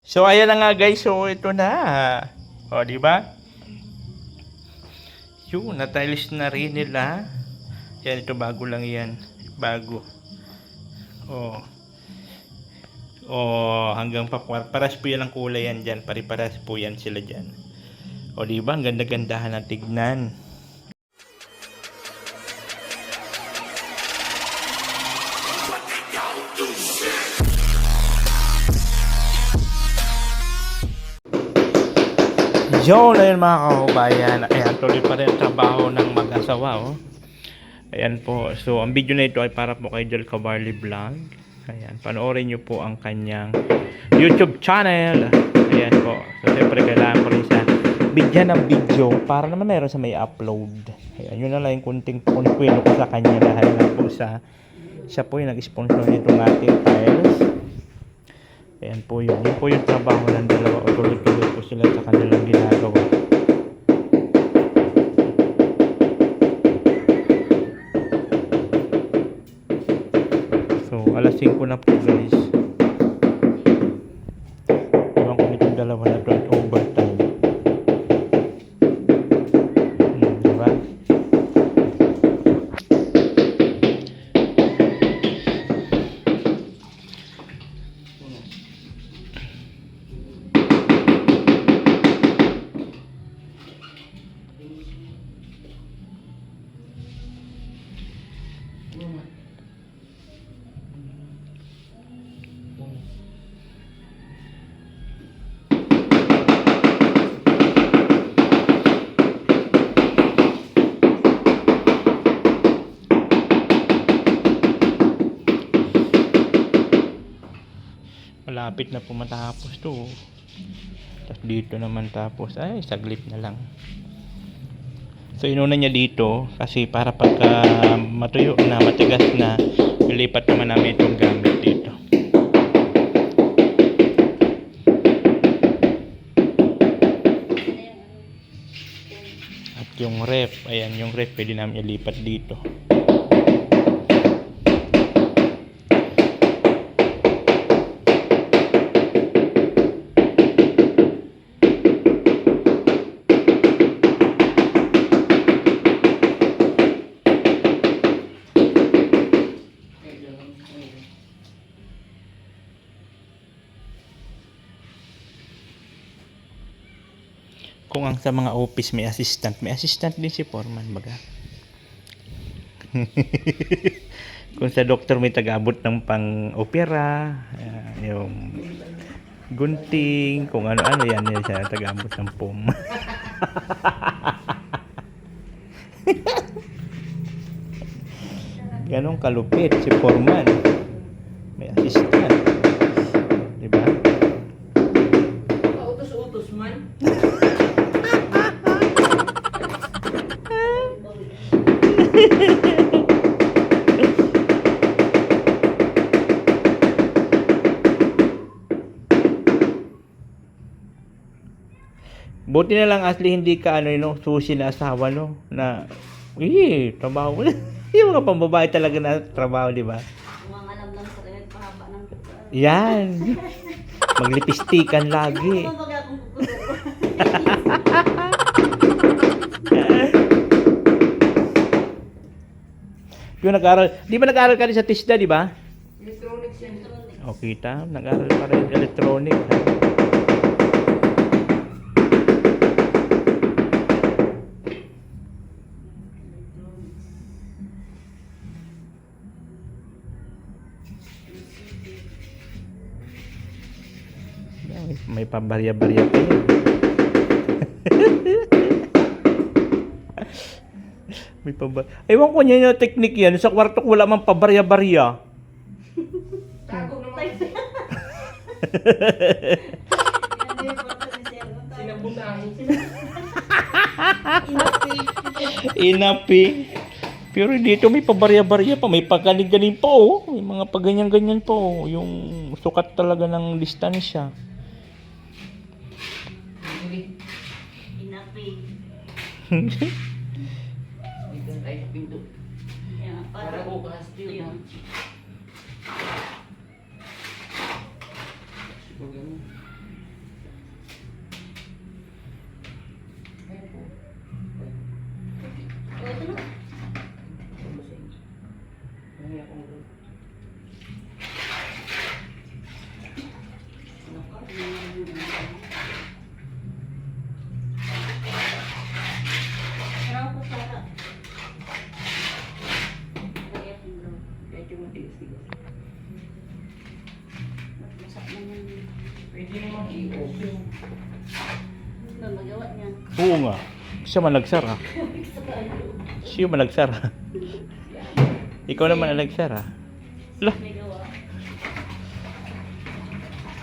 So ayan na nga guys, so ito na. O, di ba? Yun, natiles na rin nila. Yan, ito bago lang yan. Bago. O. O, hanggang paras po yan ang kulay yan dyan. Pari-paras po yan sila dyan. O, di ba? Ang ganda-gandahan na tignan. Yo, na yun mga kahubayan. Ayan, tuloy pa rin ang trabaho ng mag-asawa. Oh. Ayan po. So, ang video na ito ay para po kay Joel Cabarly Vlog. Ayan, panoorin nyo po ang kanyang YouTube channel. Ayan po. So, siyempre kailangan ko rin siya bigyan ng video para naman meron sa may upload. Ayan, yun na lang yung kunting consuelo ko sa kanya dahil na po siya po yung nag-sponsor nitong ating tiles. Ayan po yun. Yun po yung trabaho ng dalawa. O tuloy-tuloy po sila sa kanilang ginagawa. So, alas 5 na po guys. Ewan ko nitong dalawa na ito at overtime. Diba? Malapit na po matapos to. Tapos dito naman tapos ay saglit na lang. So inuna niya dito kasi para pagka matuyo na, matigas na, ilipat naman namin itong gamit dito. At yung ref, ayan yung ref pwede namin ilipat dito. Kung ang sa mga office may assistant din si foreman baga. Kung sa doktor may taga-abot ng pang-opera, yung gunting, kung ano-ano yan siya taga-abot ng pom. Ganong kalupit si foreman. May assistant. Diba? Utos-utos man. Buti na lang Ashley hindi ka susi na asawa na trabaho mo. Yung mga pambabae talaga na trabaho, di ba? Mga alam lang sa kanya, pahaba ng tuka. Yan. Maglipistikan lagi. Ano ba akong kukulo? Yung nag-aral, di ba nag-aral ka rin sa TISDA, di ba? Electronics yan. O, kita, nag-aral ka rin electronic. May pabarya-barya pa yun. May pabarya. Ewan ko niya yung technique yan. Sa kwarto ko wala mang pabarya-barya. Tago naman. Sinabutahin. Inapi. Pero dito may pabarya-barya pa. May pagaling-galing pa oh. May mga paganyan-ganyan pa oh. Yung sukat talaga ng distansya. Inapi. Dito tayo sa pinto. Para bukas yun. Pero ako Sara. Medyo matigas siguro. Masak na yan. Pwede namang i-open. Ano magawa niyan? Oo nga. Siya man nagsara. Siya man nagsara. Ikaw naman ang nagsara. Lah, May gawa.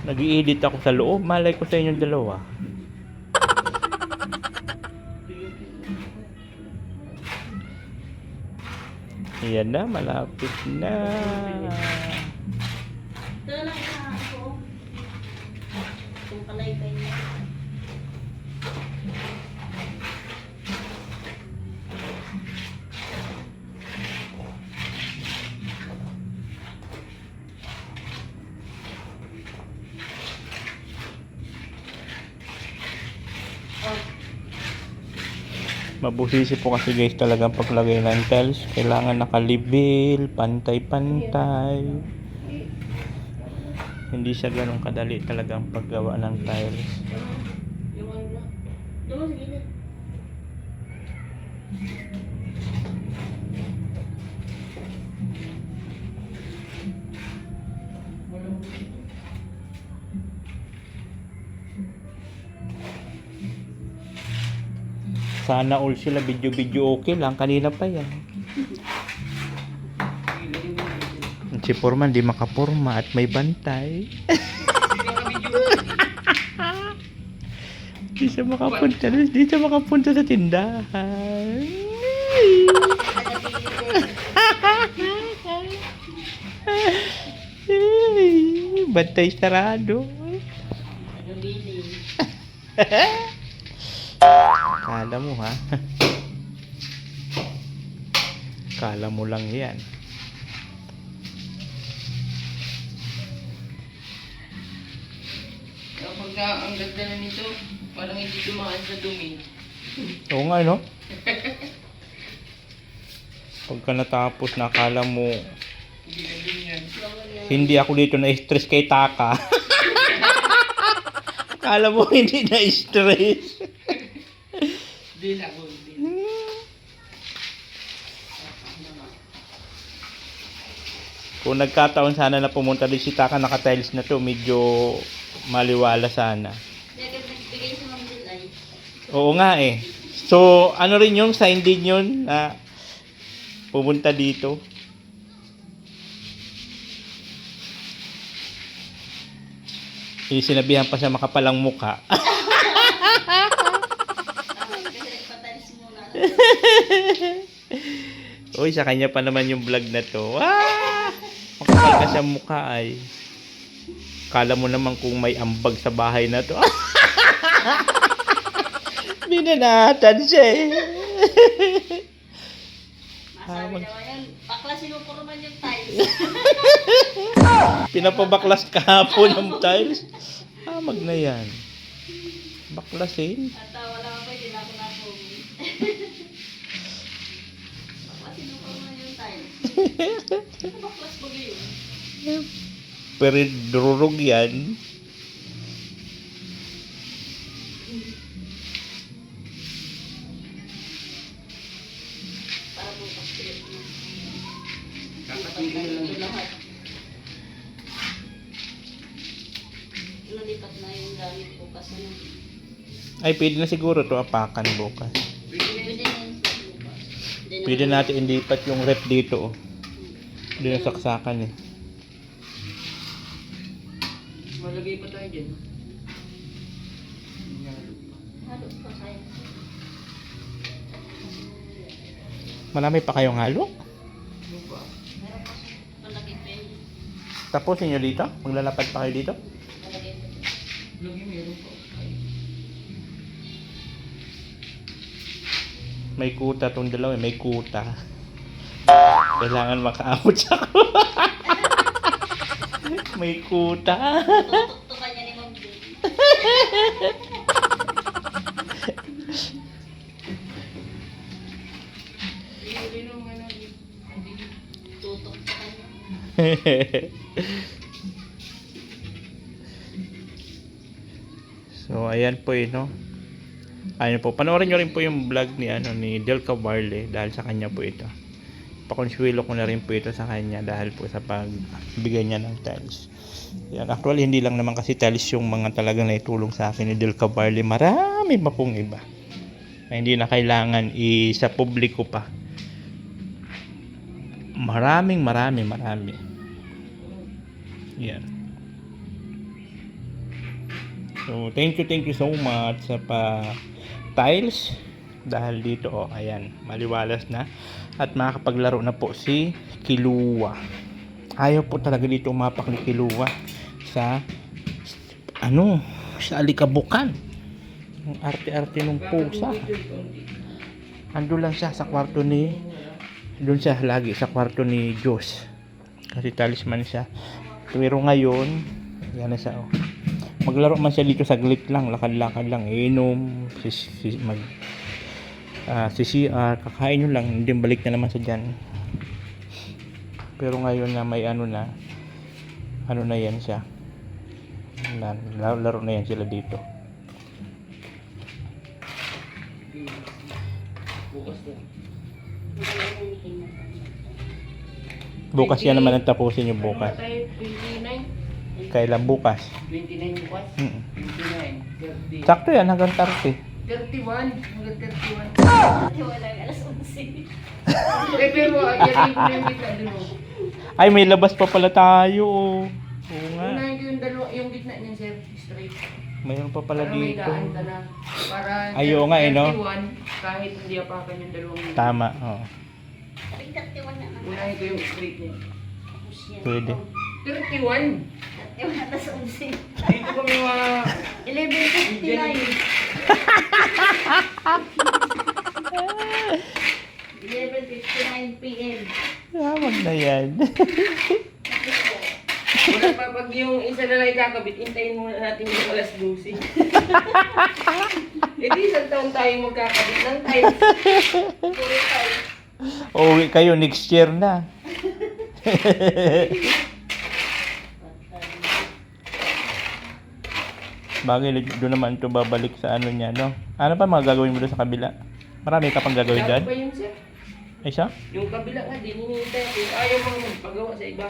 nag-i-edit ako sa loob. Malay ko sa inyong dalawa. Yan na, malapit na. Ito na lang ako. Itong kalaypay niya. Oh, Mabusisi po kasi guys talagang paglagay ng tiles. Kailangan nakalibil, pantay-pantay. Hindi siya ganun kadali talagang paggawa ng tiles. Yung ano na. doon mo sa gilid. Walang Sana all sila video-video okay lang. Kanina pa yan. ilagay mo dito. Si Foreman di makapurma at may bantay. Di siya makapunta. Di siya makapunta sa tindahan. Bantay sarado. Nabili. Kala mo ha? Kala mo lang yan. Kapag na ang ganda na nito, parang hindi dumaan sa dumi. Oo nga no? Pagka natapos nakala mo Hindi na dumi yan. hindi ako dito na-stress kay Taka. Kala mo hindi na-stress. Hindi na ako. Kung nagkataon sana na pumunta din si Taka naka-tiles na to, medyo maliwala sana. Kaya nagbigay sa Ma'am Dilay. Oo nga eh. So, ano rin yung sign din yun na pumunta dito. Sinabihan pa siya makapalang mukha. Kasi nagpatalis muna. Uy, sa kanya pa naman yung vlog na to. Ah! Makapal ka siya mukha ay. Kala mo naman kung may ambag sa bahay na to. Binanatan siya eh. Masabi naman yan, bakla sinupurman yung tiles. Pinapabaklas kahapon ng tiles. Mag na yan. Baklasin. At wala ka pa, hindi na ako napong. Bakla sinupurman yung tiles. Baklas ba yun? Pero dururog yan. Para bukas ulit na. Kakatigil na lang. Yung lahat. Nalipat na yung gamit bukas. Ano? Ay, pwede na siguro to apakan bukas. Pwede na Pwede na yun sa bukas. Hindi Pwede naman- natin ilipat yung rep dito. Oh. Hindi na saksakan eh. malagay pa tayo dyan. Halo pa kayo. Marami pa kayong halo? Ano ba? Meron pa palagi pa yun. Tapusin nyo dito? Maglalapad pa kayo dito? Palagi pa yun. Lagi meron pa. May kuta tong dalawa eh. May kuta. Kailangan makaabot sa ko. May kuta. Tutukan niya ni Ma'am Jane. Hindi na mga Tutok sa kanya. So, ayan po no. Ayun po, panoorin nyo rin po yung vlog ni Del Cabarle dahil sa kanya po ito. Pakonsuelo ko na rin po ito sa kanya dahil po sa pagbigay niya ng tiles. Yan, actually hindi lang naman kasi tiles yung mga talagang naitulong sa akin ni Del Cabarle. Marami pa pong iba na hindi na kailangan sa publiko pa. Marami. Yan. So, thank you so much sa tiles dahil dito ayan, maliwalas na at makakapaglaro na po si Kilua. Ayaw po talaga dito umapak ni Kilua sa sa alikabukan. Ang arte-arte ng pusa. Ando lang siya sa kwarto doon siya lagi sa kwarto ni Diyos. Kasi talisman siya. Pero ngayon, yan na siya maglaro man siya dito saglit lang, lakad-lakad lang, inom, kakain yun lang, hindi balik na naman sa dyan. Pero ngayon na may na yan siya, laro na yan sila dito. Bukas yan naman ang tapusin yung bukas. Ano tayo? 29? Kailan bukas? 29 bukas? 29, 30. Sakto yan hanggang 30. 31? Hanggang 31. Wala alas 11. Pero yan ko na yung gitna dun. Ay, may labas pa pala tayo. Oo nga. Unahin ko yung dalawa, yung gitna niya, sir. Straight. Mayroon pa pala Para may dito. daan ka na. Para Ay, oo nga, 31, kahit hindi apakan yung dalawang gitna. Tama, oo. 31 na naman. Unahin ko yung straight niya. Tapos yan. Pwede. 31? 31 alas 11. Dito kami mga... 11:59 p.m. Tawag na yan. Wala pa, pag yung isa na lang ikakabit, hintayin muna natin yung alas 12. E di isang taon tayo magkakabit ng time. Puro time. Uwi kayo next year na. Bagay, doon naman ito babalik sa ano niya, no? Ano pa mga gagawin mo doon sa kabila? Marami ka pang gagawin Wala doon? pa yun, sir. Ay siya? Yung kabila nga, din hinihintay ko. Ayaw mo magpagawa sa iba.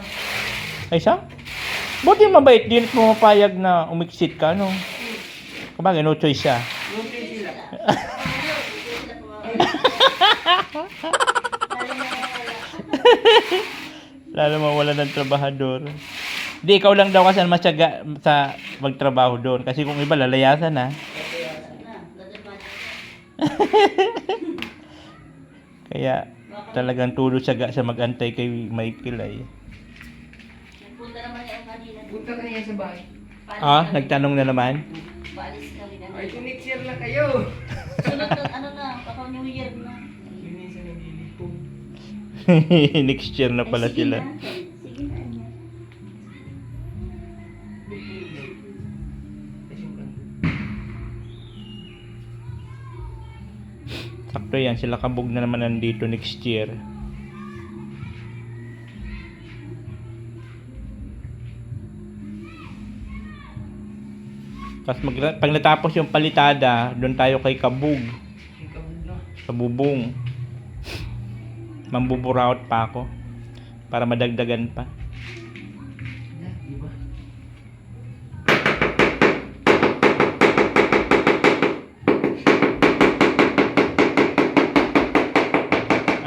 Ay siya? Buti mabait, di mo mapayag na umiksit ka, no? Kumbaga, no choice siya. Yung sila. Lalo mawala ng trabahador. Di, ikaw lang daw kasi matyaga sa magtrabaho doon. Kasi kung iba, lalayasan na. Kaya talagang tulo siya sa mag-antay kay Michael ay. Punta naman yung kanina. Punta ka niya sa bahay. Nagtanong na naman. Baalis kami na. Ay, kung next year lang kayo. Sunod na, baka New Year na. Yun yung sa naglilipong. Next year na pala Ay, sige sila. na. Sige na. Sakto yan, sila kabog na naman nandito next year. Tapos pag natapos yung palitada, doon tayo kay Kabug, Yung kabog na. sa bubong. Mambuburaot pa ako para madagdagan pa. Di ba?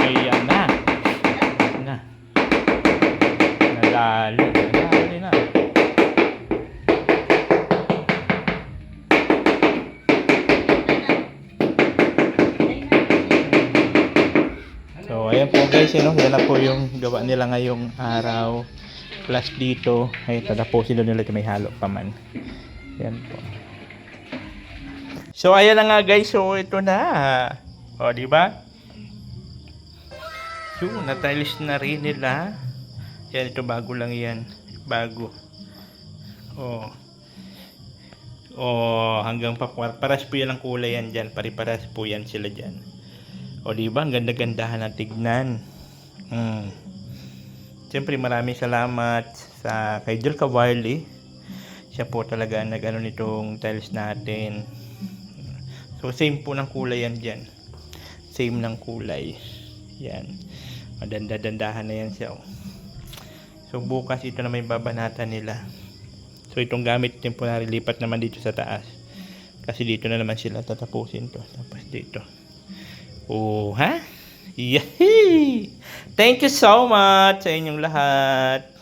Ayan na. Na. Nadali na. So, ayan po guys, yan na po yung gawa nila ngayong araw. Plus dito, ay tatapusin doon nila ito, may halo pa man. Yan po. So, ayan na nga guys, so ito na. O, di ba? So, natiles na rin nila. Yan, ito bago lang yan. Bago. Hanggang paras po yan ang kulay yan dyan. Pari-paras po yan sila dyan. O diba, ang ganda-gandahan na tignan. Siyempre maraming salamat sa kay Del Cabarle. Siya po talaga ang nag-ano nitong tiles natin. So same po ng kulay yan dyan. Same ng kulay. Yan. Madanda-dandahan na yan siya. Oh. So bukas ito na may babanatan nila. So itong gamit temporary lipat naman dito sa taas. Kasi dito na naman sila tatapusin to. Tapos dito. Oh, ha? Yahee! Thank you so much sa inyong lahat.